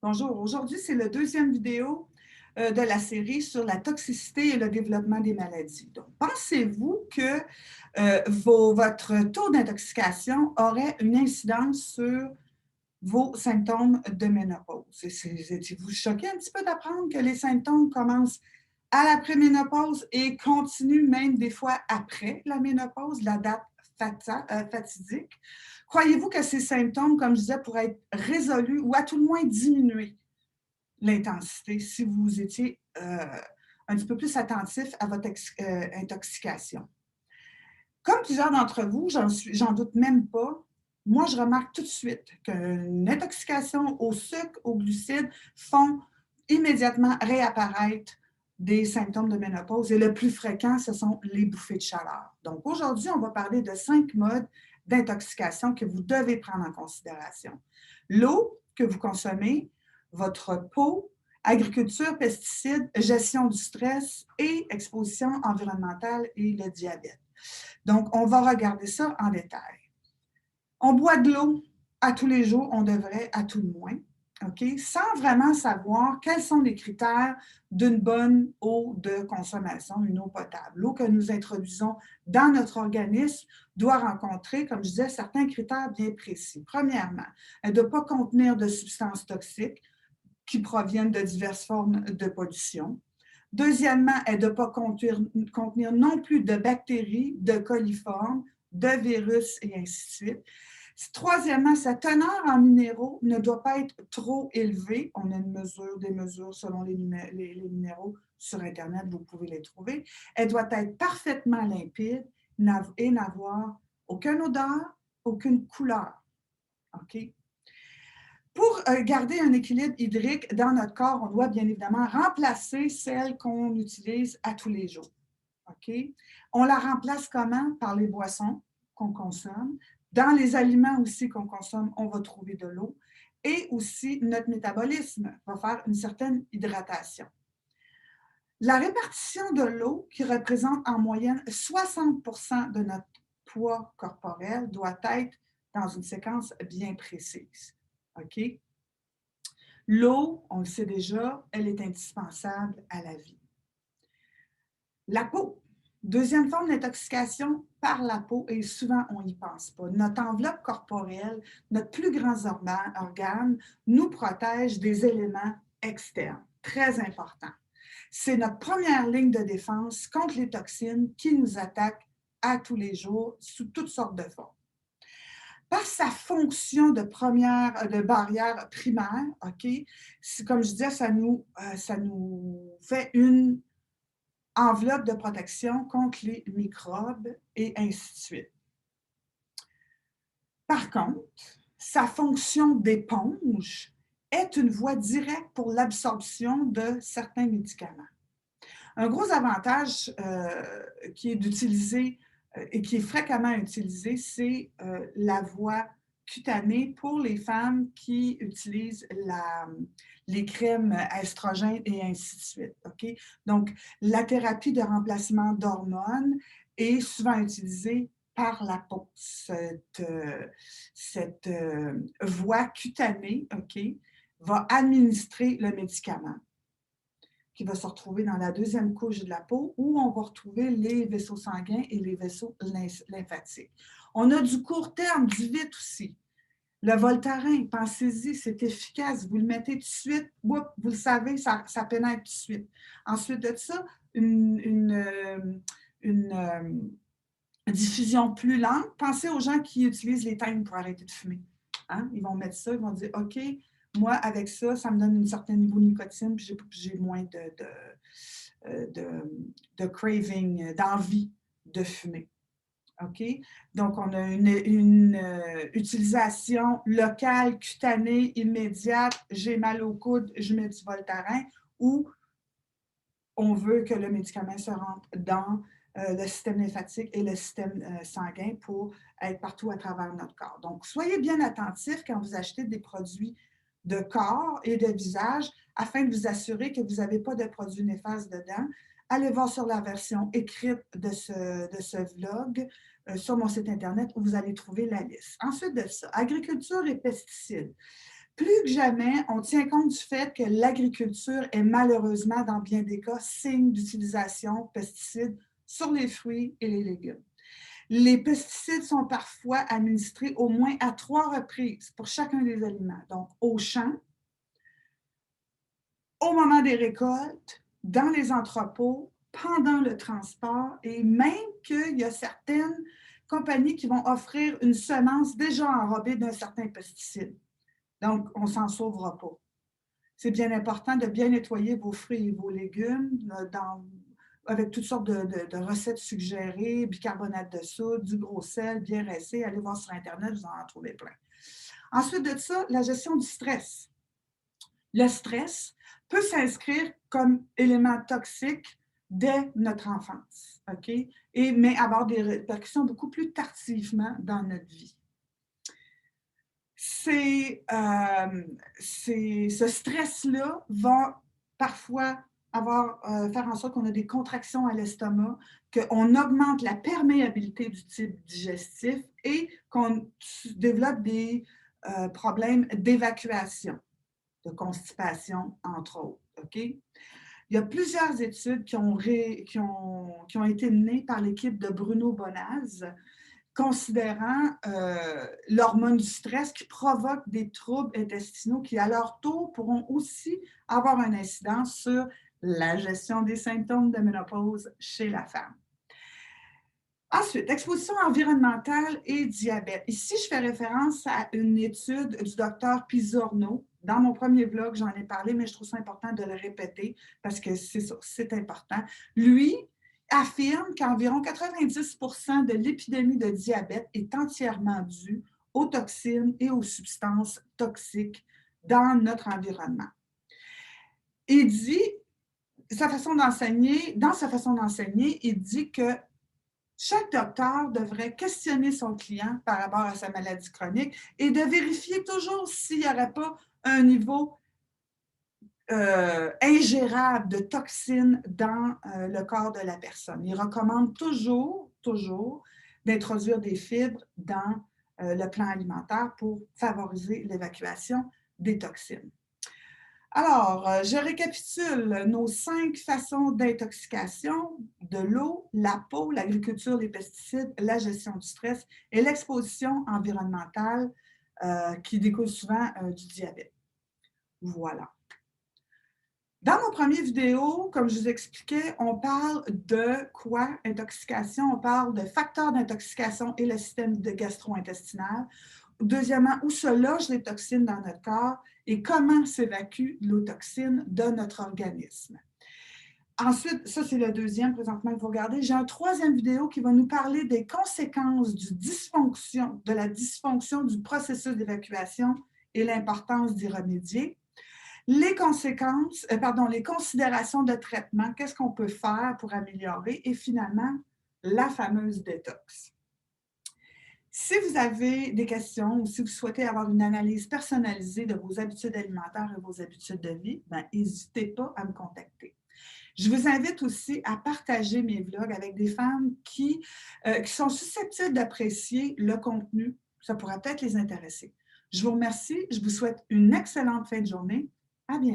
Bonjour, aujourd'hui c'est le deuxième vidéo de la série sur la toxicité et le développement des maladies. Donc, pensez-vous que votre taux d'intoxication aurait une incidence sur vos symptômes de ménopause? Étiez-vous choqué un petit peu d'apprendre que les symptômes commencent à la préménopause et continuent même des fois après la ménopause, la date fatidique? Croyez-vous que ces symptômes, comme je disais, pourraient être résolus ou à tout le moins diminuer l'intensité si vous étiez un petit peu plus attentif à votre intoxication? Comme plusieurs d'entre vous, j'en doute même pas, moi, je remarque tout de suite qu'une intoxication au sucre, aux glucides, font immédiatement réapparaître des symptômes de ménopause. Et le plus fréquent, ce sont les bouffées de chaleur. Donc, aujourd'hui, on va parler de 5 modes d'intoxication que vous devez prendre en considération. L'eau que vous consommez, votre peau, agriculture, pesticides, gestion du stress et exposition environnementale et le diabète. Donc, on va regarder ça en détail. On boit de l'eau à tous les jours, on devrait à tout le moins, OK? Sans vraiment savoir quels sont les critères d'une bonne eau de consommation, une eau potable. L'eau que nous introduisons dans notre organisme doit rencontrer, comme je disais, certains critères bien précis. Premièrement, elle ne doit pas contenir de substances toxiques qui proviennent de diverses formes de pollution. Deuxièmement, elle ne doit pas contenir non plus de bactéries, de coliformes, de virus et ainsi de suite. Troisièmement, sa teneur en minéraux ne doit pas être trop élevée. On a des mesures selon les minéraux sur Internet, vous pouvez les trouver. Elle doit être parfaitement limpide et n'avoir aucune odeur, aucune couleur. OK? Pour garder un équilibre hydrique dans notre corps, on doit bien évidemment remplacer celle qu'on utilise à tous les jours. OK? On la remplace comment? Par les boissons qu'on consomme. Dans les aliments aussi qu'on consomme, on va trouver de l'eau. Et aussi, notre métabolisme va faire une certaine hydratation. La répartition de l'eau, qui représente en moyenne 60 de notre poids corporel, doit être dans une séquence bien précise. OK? L'eau, on le sait déjà, elle est indispensable à la vie. La peau. Deuxième forme d'intoxication par la peau, et souvent on n'y pense pas. Notre enveloppe corporelle, notre plus grands organes, nous protège des éléments externes. Très important. C'est notre première ligne de défense contre les toxines qui nous attaquent à tous les jours sous toutes sortes de formes. Par sa fonction de barrière primaire, OK, comme je disais, ça nous fait une enveloppe de protection contre les microbes et ainsi de suite. Par contre, sa fonction d'éponge est une voie directe pour l'absorption de certains médicaments. Un gros avantage qui est d'utiliser et qui est fréquemment utilisé, c'est la voie cutanée pour les femmes qui utilisent les crèmes à estrogènes et ainsi de suite. Okay? Donc, la thérapie de remplacement d'hormones est souvent utilisée par la peau. Cette voie cutanée, okay, va administrer le médicament qui va se retrouver dans la deuxième couche de la peau où on va retrouver les vaisseaux sanguins et les vaisseaux lymphatiques. On a du court terme, du vite aussi. Le Voltaren, pensez-y, c'est efficace. Vous le mettez tout de suite, vous le savez, ça pénètre tout de suite. Ensuite de ça, une diffusion plus lente. Pensez aux gens qui utilisent les teignes pour arrêter de fumer. Hein? Ils vont mettre ça, ils vont dire, OK, moi, avec ça, ça me donne un certain niveau de nicotine, puis j'ai moins de craving, d'envie de fumer. OK? Donc, on a une utilisation locale, cutanée, immédiate. J'ai mal au coude, je mets du Voltaren, ou on veut que le médicament se rentre dans le système lymphatique et le système sanguin pour être partout à travers notre corps. Donc, soyez bien attentifs quand vous achetez des produits de corps et de visage afin de vous assurer que vous n'avez pas de produits néfastes dedans. Allez voir sur la version écrite de ce vlog sur mon site Internet où vous allez trouver la liste. Ensuite de ça, agriculture et pesticides. Plus que jamais, on tient compte du fait que l'agriculture est malheureusement, dans bien des cas, signe d'utilisation de pesticides sur les fruits et les légumes. Les pesticides sont parfois administrés au moins à 3 reprises pour chacun des aliments. Donc, au champ, au moment des récoltes, dans les entrepôts, pendant le transport et même qu'il y a certaines compagnies qui vont offrir une semence déjà enrobée d'un certain pesticide. Donc, on ne s'en sauvera pas. C'est bien important de bien nettoyer vos fruits et vos légumes avec toutes sortes de recettes suggérées, bicarbonate de soude, du gros sel, bien rincé. Allez voir sur Internet, vous en trouvez plein. Ensuite de ça, la gestion du stress. Le stress peut s'inscrire comme élément toxique dès notre enfance, OK? Mais avoir des répercussions beaucoup plus tardivement dans notre vie. Ce stress-là va parfois faire en sorte qu'on a des contractions à l'estomac, qu'on augmente la perméabilité du type digestif et qu'on développe des problèmes d'évacuation, de constipation, entre autres. OK? Il y a plusieurs études qui ont été menées par l'équipe de Bruno Bonaz, considérant l'hormone du stress qui provoque des troubles intestinaux qui, à leur tour, pourront aussi avoir une incidence sur la gestion des symptômes de ménopause chez la femme. Ensuite, exposition environnementale et diabète. Ici, je fais référence à une étude du docteur Pizzorno. Dans mon premier vlog, j'en ai parlé, mais je trouve ça important de le répéter parce que c'est important. Lui affirme qu'environ 90% de l'épidémie de diabète est entièrement due aux toxines et aux substances toxiques dans notre environnement. Il dit, dans sa façon d'enseigner, il dit que chaque docteur devrait questionner son client par rapport à sa maladie chronique et de vérifier toujours s'il n'y aurait pas un niveau ingérable de toxines dans le corps de la personne. Il recommande toujours d'introduire des fibres dans le plan alimentaire pour favoriser l'évacuation des toxines. Alors, je récapitule nos 5 façons d'intoxication: de l'eau, la peau, l'agriculture, les pesticides, la gestion du stress et l'exposition environnementale qui découle souvent du diabète. Voilà. Dans mon premier vidéo, comme je vous expliquais, on parle de quoi? Intoxication. On parle de facteurs d'intoxication et le système gastro-intestinal. Deuxièmement, où se logent les toxines dans notre corps et comment s'évacue l'eau toxine de notre organisme. Ensuite, ça c'est le deuxième présentement que vous regardez. J'ai un troisième vidéo qui va nous parler des conséquences de la dysfonction du processus d'évacuation et l'importance d'y remédier. Les considérations de traitement, qu'est-ce qu'on peut faire pour améliorer et finalement, la fameuse détox. Si vous avez des questions ou si vous souhaitez avoir une analyse personnalisée de vos habitudes alimentaires et vos habitudes de vie, n'hésitez pas à me contacter. Je vous invite aussi à partager mes vlogs avec des femmes qui sont susceptibles d'apprécier le contenu. Ça pourrait peut-être les intéresser. Je vous remercie. Je vous souhaite une excellente fin de journée. À bientôt.